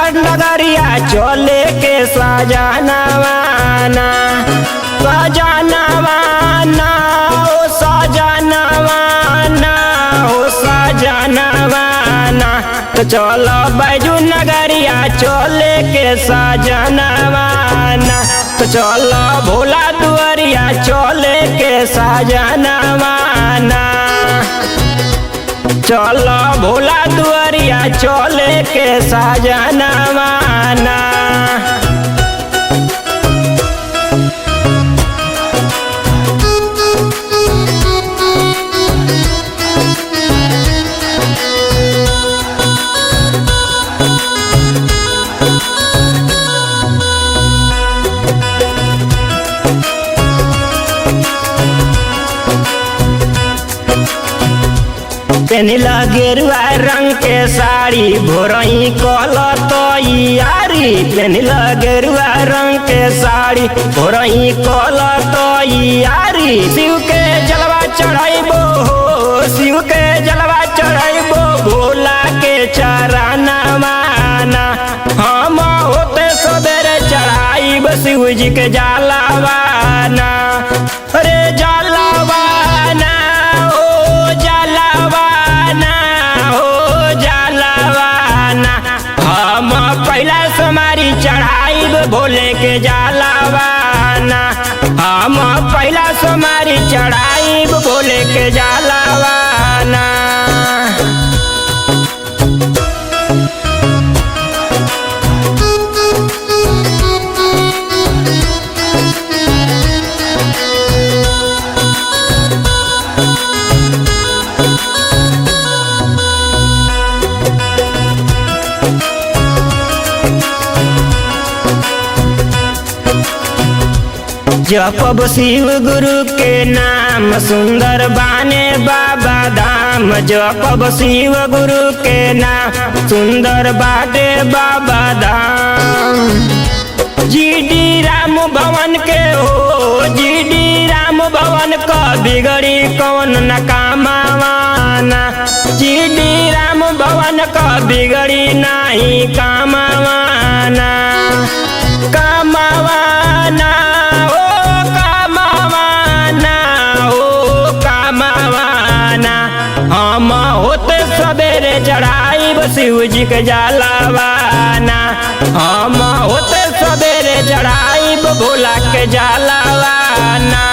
नगर नगरिया चले के सजनवाना सजनवाना ओ सजनवाना ओ सजनवाना। तो चलो बैजू नगरिया चले के सजनवाना। तो चलो भोला दुआरिया चले के सजनवाना। चलो भोला दुआरिया चले के सजनवाना। पेनिला गेरुआ रंग के साड़ी भोरई कल तैयारी। पेनिला गेरुआ रंग के साड़ी भोरई कल तैयारी। शिव के जलवा चढ़ाइबो शिव के जलवा चढ़ाइबो भोला के चरणवाना। हम होते सबेरे चढ़ाइब शिव जी के जलवाना। अरे जलवाना ओ जलवाना हो जलवाना। हम पहला सोमारी चढ़ाइब भोले के जलवाना। हम पहला सोमारी चढ़ाइब भोले के जलवाना। जपब शिव गुरु के नाम सुंदर बाने बाबा धाम। जपब शिव गुरु के नाम सुंदर बाटे बाबा धाम। जीडी राम भवन के हो जीडी राम भवन का बिगड़ी कौन न कामवाना। जीडी राम भवन का बिगड़ी नहीं कामवाना कामवाना हम होते सबेरे चढ़ाइब शिव जी के जलवाना। हम होते सबेरे चढ़ाइब भोला के जलवाना।